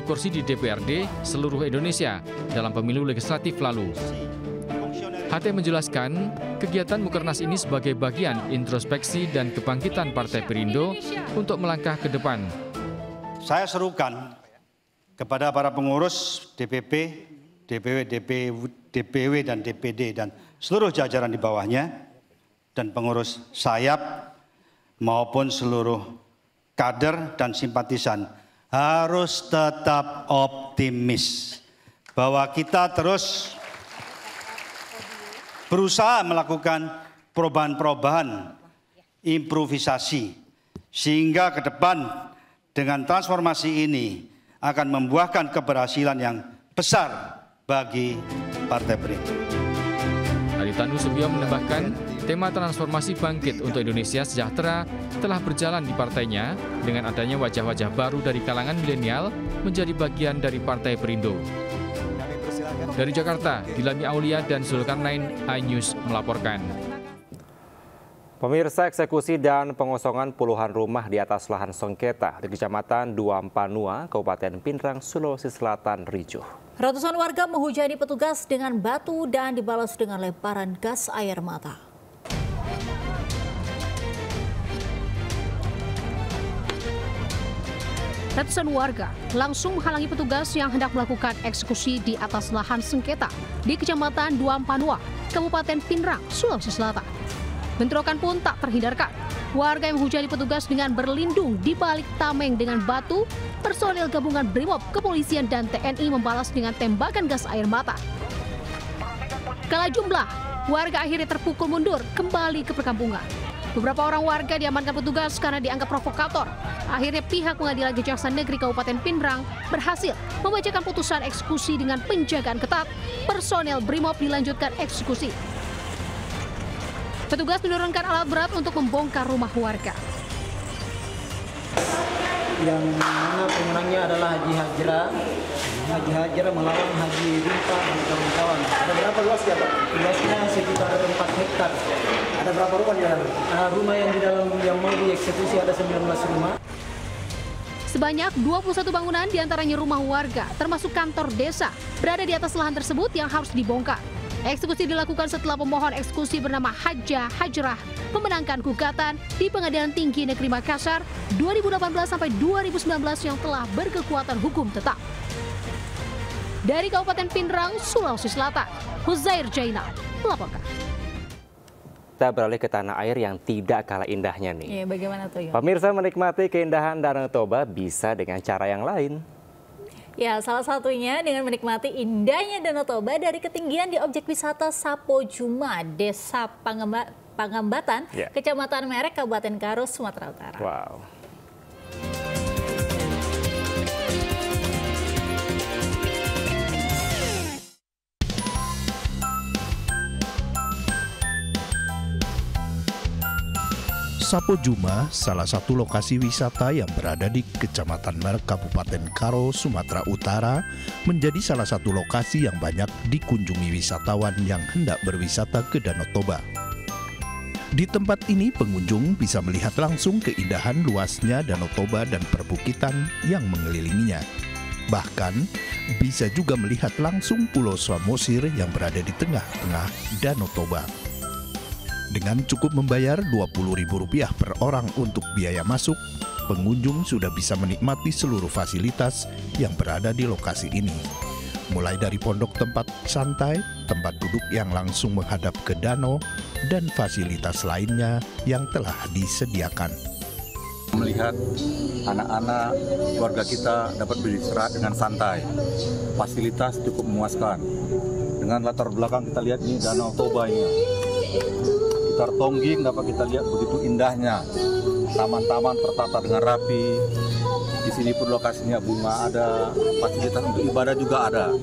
kursi di DPRD seluruh Indonesia dalam pemilu legislatif lalu. HT menjelaskan, kegiatan Mukernas ini sebagai bagian introspeksi dan kebangkitan Partai Perindo untuk melangkah ke depan. Saya serukan kepada para pengurus DPP, DPW, DPW dan DPD dan seluruh jajaran di bawahnya dan pengurus sayap maupun seluruh kader dan simpatisan harus tetap optimis bahwa kita terus berusaha melakukan perubahan-perubahan, improvisasi sehingga ke depan dengan transformasi ini akan membuahkan keberhasilan yang besar bagi Partai Perindo. Haritanu Sudibyo menambahkan, tema transformasi bangkit untuk Indonesia sejahtera telah berjalan di partainya dengan adanya wajah-wajah baru dari kalangan milenial menjadi bagian dari Partai Perindo. Dari Jakarta, Dilami Aulia dan Zulkarnain, iNews melaporkan. Pemirsa, eksekusi dan pengosongan puluhan rumah di atas lahan sengketa di Kecamatan Duampanua, Kabupaten Pindrang, Sulawesi Selatan ricuh. Ratusan warga menghujani petugas dengan batu dan dibalas dengan lemparan gas air mata. Ratusan warga langsung menghalangi petugas yang hendak melakukan eksekusi di atas lahan sengketa di Kecamatan Duampanua, Kabupaten Pindrang, Sulawesi Selatan. Bentrokan pun tak terhindarkan. Warga yang menghujani petugas dengan berlindung di balik tameng dengan batu, personil gabungan BRIMOB, kepolisian dan TNI membalas dengan tembakan gas air mata. Kala jumlah, warga akhirnya terpukul mundur kembali ke perkampungan. Beberapa orang warga diamankan petugas karena dianggap provokator. Akhirnya pihak Pengadilan Kejaksaan Negeri Kabupaten Pindrang berhasil membacakan putusan eksekusi dengan penjagaan ketat. Personel BRIMOB dilanjutkan eksekusi. Petugas menurunkan alat berat untuk membongkar rumah warga. yang mana pemenangnya adalah Haji Hajra. Haji Hajra melawan Haji Rinta dan kawan-kawan. Ada berapa luasnya Pak? Luasnya sekitar 4 hektar. Ada berapa rumah di dalam? Rumah yang di dalam yang mau dieksekusi ada 19 rumah. Sebanyak 21 bangunan diantaranya rumah warga, termasuk kantor desa, berada di atas lahan tersebut yang harus dibongkar. Eksekusi dilakukan setelah pemohon eksekusi bernama Haja Hajrah memenangkan gugatan di Pengadilan Tinggi Negeri Makassar 2018 sampai 2019 yang telah berkekuatan hukum tetap. Dari Kabupaten Pindrang, Sulawesi Selatan, Huzair Jainal melaporkan. Kita beralih ke tanah air yang tidak kalah indahnya nih. Iya, bagaimana tuh? Pemirsa, menikmati keindahan Danau Toba bisa dengan cara yang lain. Ya, salah satunya dengan menikmati indahnya Danau Toba dari ketinggian di objek wisata Sapo Juma, Desa Pangambatan, Kecamatan Merek, Kabupaten Karo, Sumatera Utara. Wow. Sapo Juma, salah satu lokasi wisata yang berada di Kecamatan Merek, Kabupaten Karo, Sumatera Utara, menjadi salah satu lokasi yang banyak dikunjungi wisatawan yang hendak berwisata ke Danau Toba. Di tempat ini pengunjung bisa melihat langsung keindahan luasnya Danau Toba dan perbukitan yang mengelilinginya. Bahkan bisa juga melihat langsung Pulau Samosir yang berada di tengah-tengah Danau Toba. Dengan cukup membayar Rp20.000 per orang untuk biaya masuk, pengunjung sudah bisa menikmati seluruh fasilitas yang berada di lokasi ini. Mulai dari pondok tempat santai, tempat duduk yang langsung menghadap ke danau, dan fasilitas lainnya yang telah disediakan. Melihat anak-anak warga kita dapat beristirahat dengan santai, fasilitas cukup memuaskan. Dengan latar belakang kita lihat ini Danau Toba ini. Sekitar Tongging dapat kita lihat begitu indahnya, taman-taman tertata dengan rapi. Di sini pun lokasinya bunga ada, fasilitas untuk ibadah juga ada.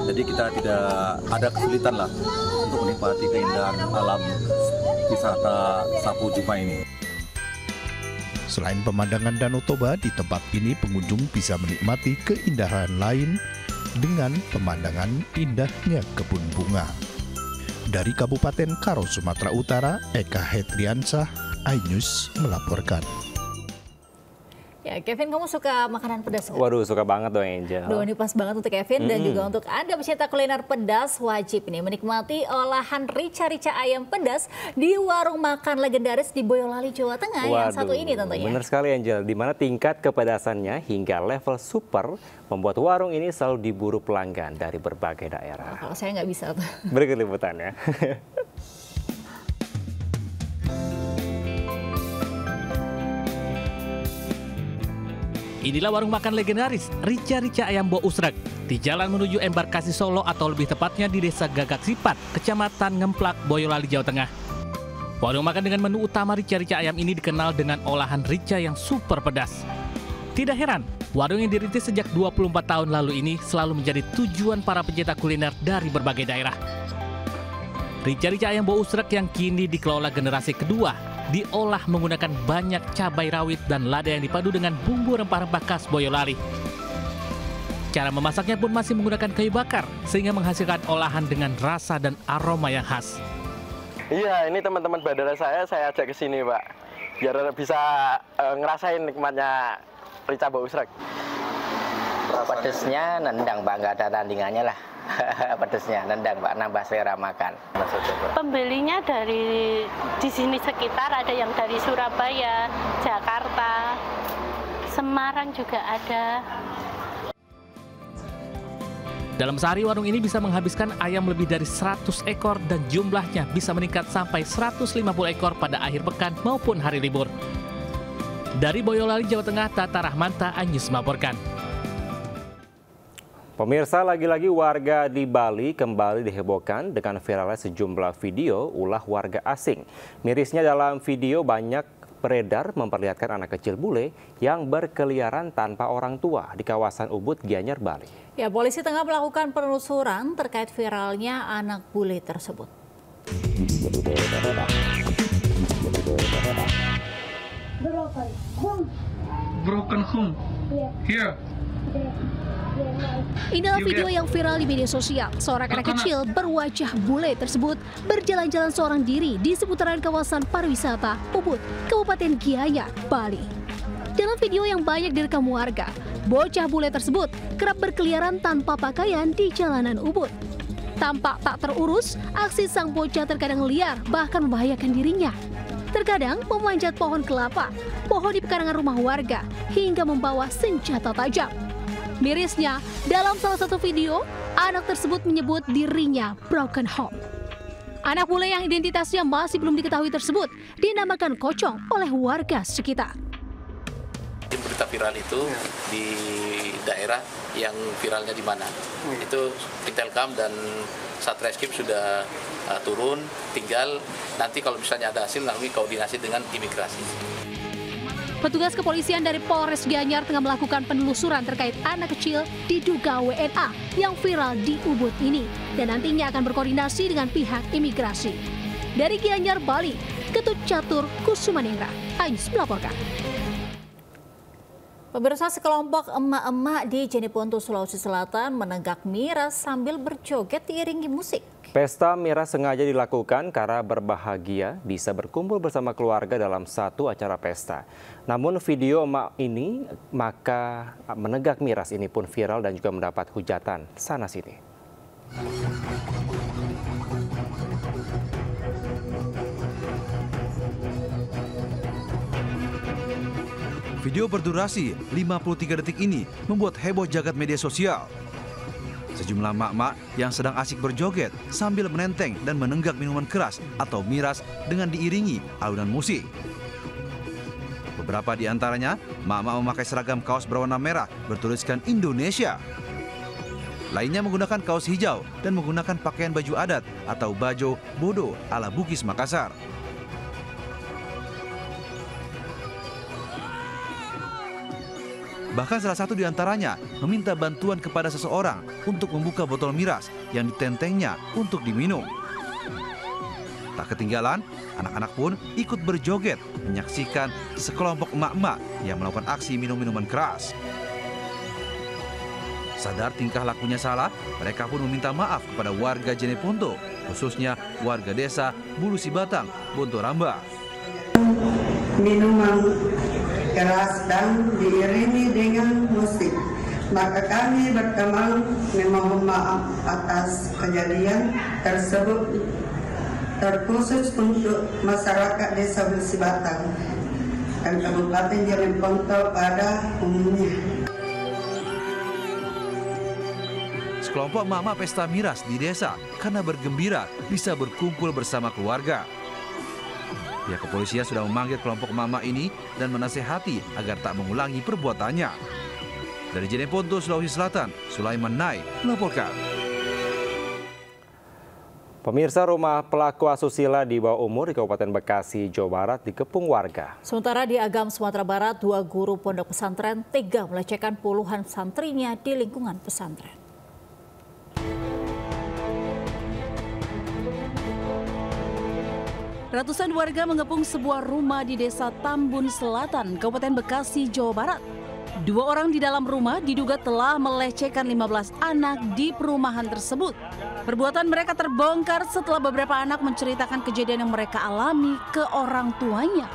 Jadi kita tidak ada kesulitan lah untuk menikmati keindahan alam wisata Sapo Juma ini. Selain pemandangan Danau Toba, di tempat ini pengunjung bisa menikmati keindahan lain dengan pemandangan indahnya kebun bunga. Dari Kabupaten Karo, Sumatera Utara, Eka Hetriansah, iNews melaporkan. Ya, Kevin, kamu suka makanan pedas nggak? Waduh, suka banget dong Angel. Duh, ini pas banget untuk Kevin dan juga untuk Anda pecinta kuliner pedas, wajib nih menikmati olahan rica-rica ayam pedas di warung makan legendaris di Boyolali, Jawa Tengah. Yang satu ini tentunya. Benar sekali Angel, di mana tingkat kepedasannya hingga level super membuat warung ini selalu diburu pelanggan dari berbagai daerah. Kalau saya nggak bisa tuh. Berikut liputannya. Inilah warung makan legendaris Rica-Rica Ayam Bo Usrek di jalan menuju Embarkasi Solo atau lebih tepatnya di Desa Gagak Sipat, Kecamatan Ngemplak, Boyolali, Jawa Tengah. Warung makan dengan menu utama Rica-Rica Ayam ini dikenal dengan olahan rica yang super pedas. Tidak heran, warung yang dirintis sejak 24 tahun lalu ini selalu menjadi tujuan para pencinta kuliner dari berbagai daerah. Rica-Rica Ayam Bo Usrek yang kini dikelola generasi kedua diolah menggunakan banyak cabai rawit dan lada yang dipadu dengan bumbu rempah-rempah khas Boyolali. Cara memasaknya pun masih menggunakan kayu bakar sehingga menghasilkan olahan dengan rasa dan aroma yang khas. Iya, ini teman-teman bandara saya ajak ke sini, Pak. Biar bisa ngerasain nikmatnya Rica Bo Usrek. Pedesnya nendang, Pak, nggak ada tandingannya lah. Pedesnya nendang, Pak, nambah selera makan. Pembelinya dari di sini sekitar, ada yang dari Surabaya, Jakarta, Semarang juga ada. Dalam sehari warung ini bisa menghabiskan ayam lebih dari 100 ekor dan jumlahnya bisa meningkat sampai 150 ekor pada akhir pekan maupun hari libur. Dari Boyolali, Jawa Tengah, Tata Rahmanta, iNews melaporkan. Pemirsa, lagi-lagi warga di Bali kembali dihebohkan dengan viralnya sejumlah video ulah warga asing. Mirisnya dalam video banyak beredar memperlihatkan anak kecil bule yang berkeliaran tanpa orang tua di kawasan Ubud, Gianyar, Bali. Ya, polisi tengah melakukan penelusuran terkait viralnya anak bule tersebut. broken home. Here. Inilah video yang viral di media sosial. Seorang anak kecil berwajah bule tersebut berjalan-jalan seorang diri di seputaran kawasan pariwisata Ubud, Kabupaten Gianyar, Bali. Dalam video yang banyak direkam warga, bocah bule tersebut kerap berkeliaran tanpa pakaian di jalanan Ubud. Tampak tak terurus, aksi sang bocah terkadang liar bahkan membahayakan dirinya. Terkadang memanjat pohon kelapa, pohon di pekarangan rumah warga, hingga membawa senjata tajam. Mirisnya, dalam salah satu video, anak tersebut menyebut dirinya broken home. Anak bule yang identitasnya masih belum diketahui tersebut dinamakan Kocong oleh warga sekitar. Berita viral itu di daerah yang viralnya di mana, itu Intelkam dan Satreskrim sudah turun, tinggal nanti kalau misalnya ada hasil kami koordinasi dengan imigrasi. Petugas kepolisian dari Polres Gianyar tengah melakukan penelusuran terkait anak kecil diduga WNA yang viral di Ubud ini dan nantinya akan berkoordinasi dengan pihak imigrasi. Dari Gianyar, Bali, Ketut Catur Kusumaningrat, Ais melaporkan. Pemirsa, sekelompok emak-emak di Jeneponto, Sulawesi Selatan menenggak miras sambil berjoget diiringi musik. Pesta miras sengaja dilakukan karena berbahagia bisa berkumpul bersama keluarga dalam satu acara pesta. Namun video emak ini maka menenggak miras ini pun viral dan juga mendapat hujatan sana-sini. Video berdurasi 53 detik ini membuat heboh jagat media sosial. Sejumlah mak-mak yang sedang asik berjoget sambil menenteng dan menenggak minuman keras atau miras dengan diiringi alunan musik. Beberapa di antaranya, mak-mak memakai seragam kaos berwarna merah bertuliskan Indonesia. Lainnya menggunakan kaos hijau dan menggunakan pakaian baju adat atau bajo bodo ala Bugis Makassar. Bahkan salah satu di antaranya meminta bantuan kepada seseorang untuk membuka botol miras yang ditentengnya untuk diminum. Tak ketinggalan, anak-anak pun ikut berjoget menyaksikan sekelompok emak-emak yang melakukan aksi minum minuman keras. Sadar tingkah lakunya salah, mereka pun meminta maaf kepada warga Jeneponto, khususnya warga desa Bulu Sibatang, Bontoramba. Minuman keras dan diiringi dengan musik. Maka kami berteman memohon maaf atas kejadian tersebut, terkhusus untuk masyarakat desa Bulu Sibatang dan Kabupaten Jeneponto pada umumnya. Sekelompok emak-emak pesta miras di desa karena bergembira bisa berkumpul bersama keluarga. Pihak kepolisian sudah memanggil kelompok emak-emak ini dan menasehati agar tak mengulangi perbuatannya. Dari Jeneponto, Sulawesi Selatan, Sulaiman Nai melaporkan. Pemirsa, rumah pelaku asusila di bawah umur di Kabupaten Bekasi, Jawa Barat dikepung warga. Sementara di Agam, Sumatera Barat, 2 guru pondok pesantren tega melecehkan puluhan santrinya di lingkungan pesantren. Ratusan warga mengepung sebuah rumah di Desa Tambun Selatan, Kabupaten Bekasi, Jawa Barat. 2 orang di dalam rumah diduga telah melecehkan 15 anak di perumahan tersebut. Perbuatan mereka terbongkar setelah beberapa anak menceritakan kejadian yang mereka alami ke orang tuanya.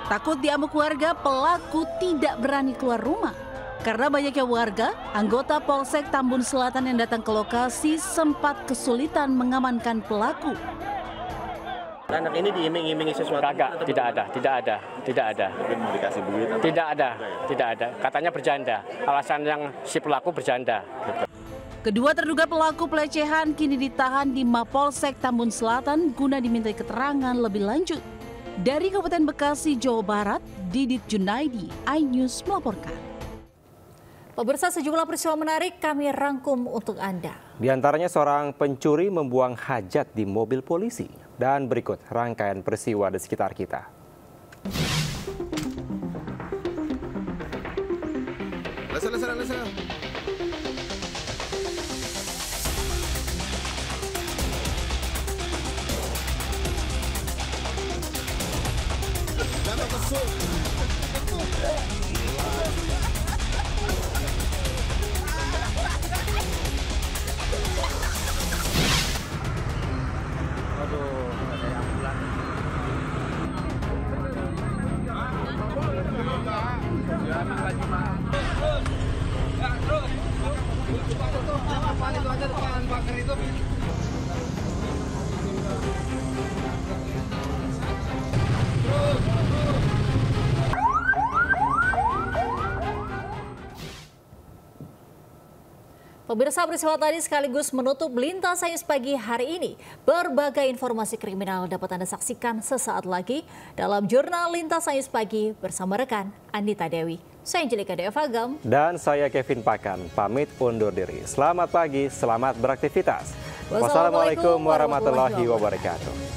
Takut diamuk warga, pelaku tidak berani keluar rumah. Karena banyaknya warga, anggota Polsek Tambun Selatan yang datang ke lokasi sempat kesulitan mengamankan pelaku. Anak ini diiming-imingi sesuatu? Kagak, tidak ada. Mau dikasih duit? Tidak ada. Katanya berjanda. Alasan yang si pelaku berjanda. Kedua terduga pelaku pelecehan kini ditahan di Mapolsek Tambun Selatan guna dimintai keterangan lebih lanjut. Dari Kabupaten Bekasi, Jawa Barat, Didit Junaidi, iNews melaporkan. Pemirsa, sejumlah peristiwa menarik kami rangkum untuk Anda. Di antaranya seorang pencuri membuang hajat di mobil polisi. Dan berikut rangkaian peristiwa di sekitar kita. Pemirsa, peristiwa tadi sekaligus menutup Lintas Sains Pagi hari ini. Berbagai informasi kriminal dapat Anda saksikan sesaat lagi dalam Jurnal Lintas Sains Pagi bersama rekan Andita Dewi. Saya Angelika Devagam. Dan saya Kevin Pakan, pamit undur diri. Selamat pagi, selamat beraktivitas. Wassalamualaikum warahmatullahi wabarakatuh.